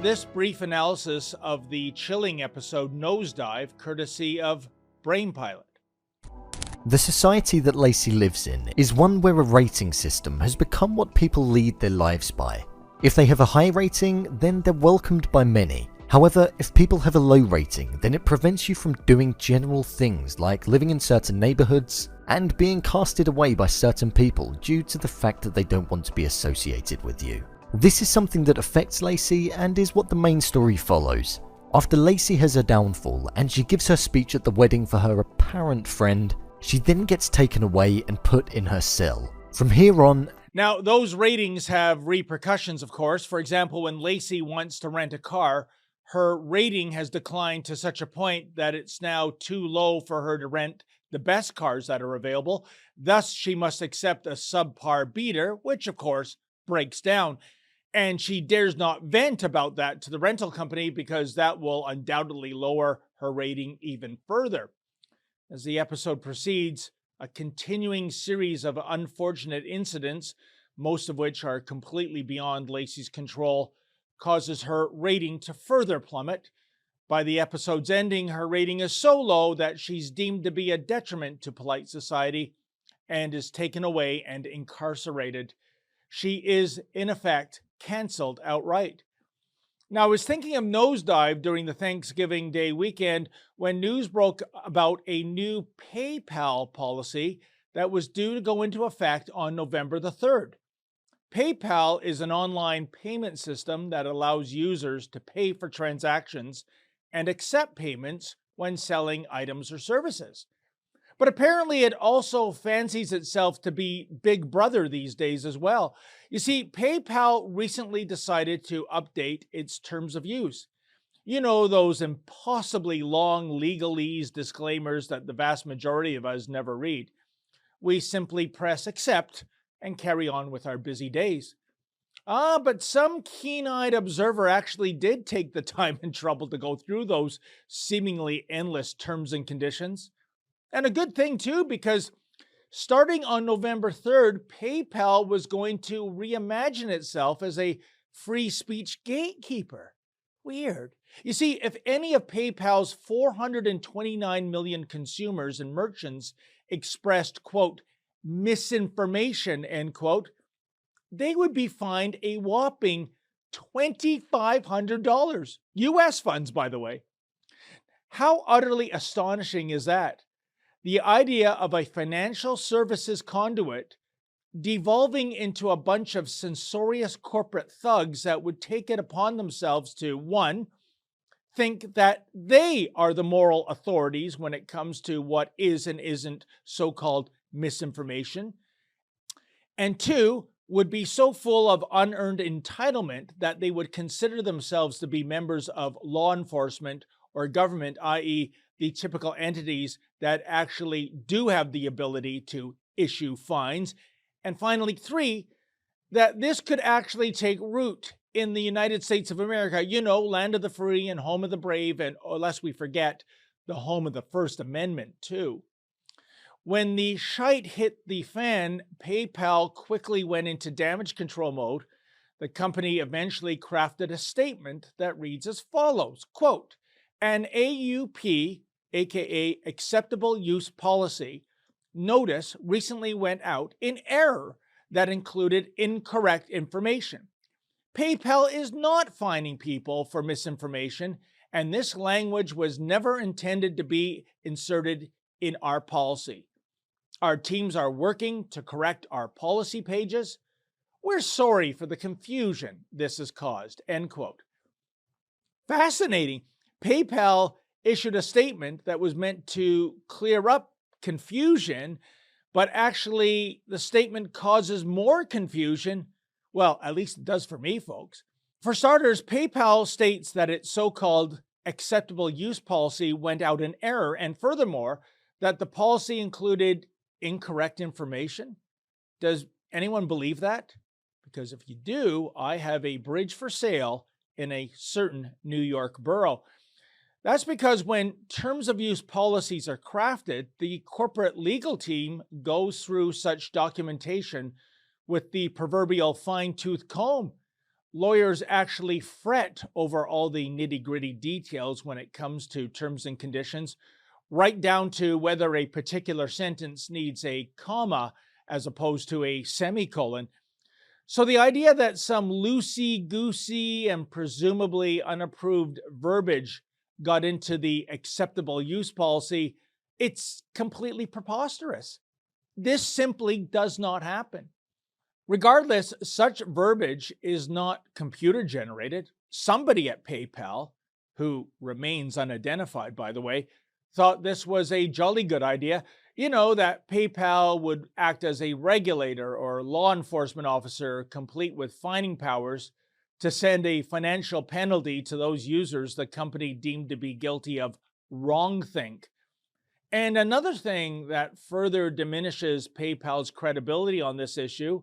this brief analysis of the chilling episode Nosedive, courtesy of Brainpilot. The society that Lacey lives in is one where a rating system has become what people lead their lives by. If they have a high rating, then they're welcomed by many. However, if people have a low rating, then it prevents you from doing general things like living in certain neighborhoods and being casted away by certain people due to the fact that they don't want to be associated with you. This is something that affects Lacey and is what the main story follows. After Lacey has her downfall and she gives her speech at the wedding for her apparent friend, she then gets taken away and put in her cell. From here on... Now, those ratings have repercussions, of course. For example, when Lacey wants to rent a car, her rating has declined to such a point that it's now too low for her to rent the best cars that are available. Thus, she must accept a subpar beater, which of course breaks down. And she dares not vent about that to the rental company because that will undoubtedly lower her rating even further. As the episode proceeds, a continuing series of unfortunate incidents, most of which are completely beyond Lacey's control, causes her rating to further plummet. By the episode's ending, her rating is so low that she's deemed to be a detriment to polite society and is taken away and incarcerated. She is, in effect, canceled outright. Now, I was thinking of Nosedive during the Thanksgiving Day weekend when news broke about a new PayPal policy that was due to go into effect on November the 3rd. PayPal is an online payment system that allows users to pay for transactions and accept payments when selling items or services. But apparently it also fancies itself to be Big Brother these days as well. You see, PayPal recently decided to update its terms of use. You know, those impossibly long legalese disclaimers that the vast majority of us never read. We simply press accept and carry on with our busy days. But some keen-eyed observer actually did take the time and trouble to go through those seemingly endless terms and conditions. And a good thing too, because starting on November 3rd, PayPal was going to reimagine itself as a free speech gatekeeper. Weird. You see, if any of PayPal's 429 million consumers and merchants expressed, quote, misinformation, end quote, they would be fined a whopping $2,500. US funds, by the way. How utterly astonishing is that? The idea of a financial services conduit devolving into a bunch of censorious corporate thugs that would take it upon themselves to, one, think that they are the moral authorities when it comes to what is and isn't so-called misinformation, and two, would be so full of unearned entitlement that they would consider themselves to be members of law enforcement or government, i.e., the typical entities that actually do have the ability to issue fines. And finally, three, that this could actually take root in the United States of America, you know, land of the free and home of the brave, and lest we forget, the home of the First Amendment, too. When the shite hit the fan, PayPal quickly went into damage control mode. The company eventually crafted a statement that reads as follows, quote, an AUP, aka Acceptable Use Policy, notice recently went out in error that included incorrect information. PayPal is not fining people for misinformation, and this language was never intended to be inserted in our policy. Our teams are working to correct our policy pages. We're sorry for the confusion this has caused, end quote. Fascinating. PayPal issued a statement that was meant to clear up confusion, but actually the statement causes more confusion. Well, at least it does for me, folks. For starters, PayPal states that its so-called acceptable use policy went out in error, and furthermore, that the policy included incorrect information. Does anyone believe that? Because if you do, I have a bridge for sale in a certain New York borough. That's because when terms of use policies are crafted, the corporate legal team goes through such documentation with the proverbial fine-tooth comb. lawyers actually fret over all the nitty-gritty details when it comes to terms and conditions, right down to whether a particular sentence needs a comma as opposed to a semicolon. So the idea that some loosey-goosey and presumably unapproved verbiage got into the acceptable use policy, it's completely preposterous. This simply does not happen. Regardless, such verbiage is not computer generated. Somebody at PayPal, who remains unidentified, by the way, thought this was a jolly good idea. You know, that PayPal would act as a regulator or law enforcement officer, complete with fining powers, to send a financial penalty to those users the company deemed to be guilty of wrongthink. And another thing that further diminishes PayPal's credibility on this issue,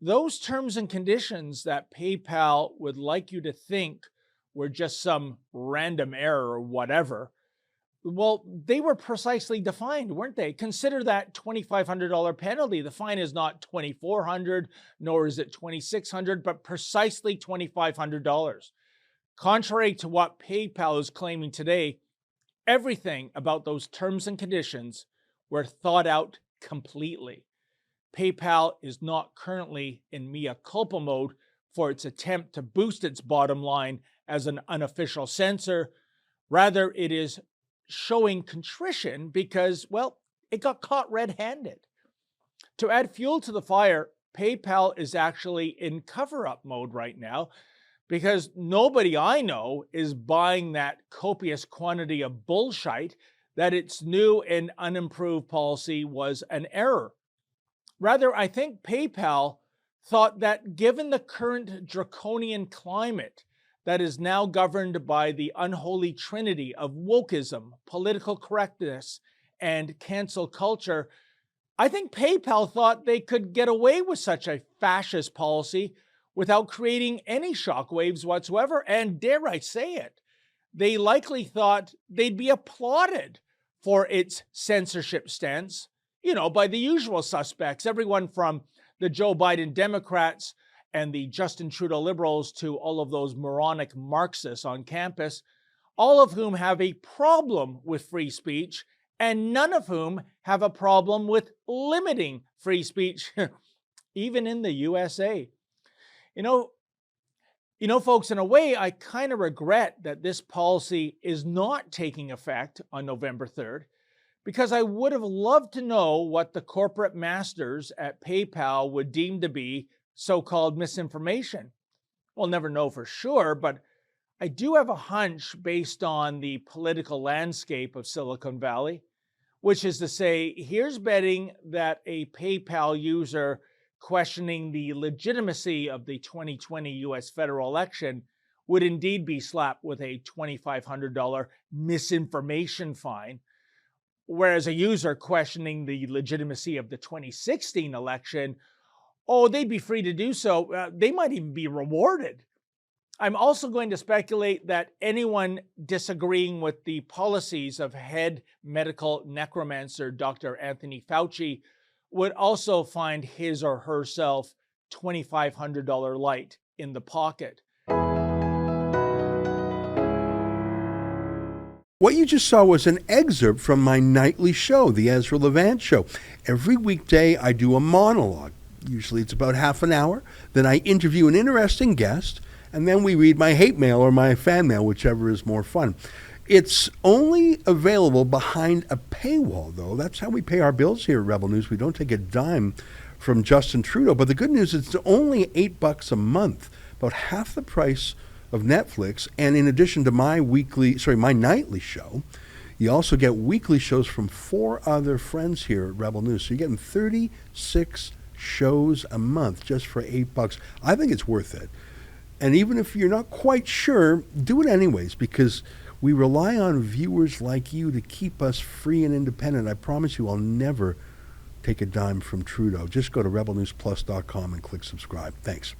those terms and conditions that PayPal would like you to think were just some random error or whatever, well, they were precisely defined, weren't they? Consider that $2,500 penalty. The fine is not $2,400, nor is it $2,600, but precisely $2,500. Contrary to what PayPal is claiming today, everything about those terms and conditions were thought out completely. PayPal is not currently in mea culpa mode for its attempt to boost its bottom line as an unofficial censor. Rather, it is showing contrition because, well, it got caught red-handed. To add fuel to the fire, PayPal is actually in cover-up mode right now because nobody I know is buying that copious quantity of bullshit that its new and unimproved policy was an error. Rather, I think PayPal thought that given the current draconian climate that is now governed by the unholy trinity of wokeism, political correctness, and cancel culture, I think PayPal thought they could get away with such a fascist policy without creating any shockwaves whatsoever. And dare I say it, they likely thought they'd be applauded for its censorship stance, by the usual suspects, everyone from the Joe Biden Democrats and the Justin Trudeau liberals to all of those moronic Marxists on campus, all of whom have a problem with free speech and none of whom have a problem with limiting free speech, even in the USA. Folks, in a way, I kind of regret that this policy is not taking effect on November 3rd, because I would have loved to know what the corporate masters at PayPal would deem to be so-called misinformation. We'll never know for sure, but I do have a hunch based on the political landscape of Silicon Valley, which is to say, here's betting that a PayPal user questioning the legitimacy of the 2020 US federal election would indeed be slapped with a $2,500 misinformation fine, whereas a user questioning the legitimacy of the 2016 election, they'd be free to do so. They might even be rewarded. I'm also going to speculate that anyone disagreeing with the policies of head medical necromancer Dr. Anthony Fauci would also find his or herself $2,500 light in the pocket. What you just saw was an excerpt from my nightly show, the Ezra Levant Show. Every weekday, I do a monologue. Usually it's about half an hour. Then I interview an interesting guest, and then we read my hate mail or my fan mail, whichever is more fun. It's only available behind a paywall, though. That's how we pay our bills here at Rebel News. We don't take a dime from Justin Trudeau. But the good news is it's only $8 a month, about half the price of Netflix. And in addition to my nightly show, you also get weekly shows from 4 other friends here at Rebel News. So you're getting 36 shows a month just for $8. I think it's worth it. And even if you're not quite sure, do it anyways, because we rely on viewers like you to keep us free and independent. I promise you I'll never take a dime from Trudeau. Just go to rebelnewsplus.com and click subscribe. Thanks.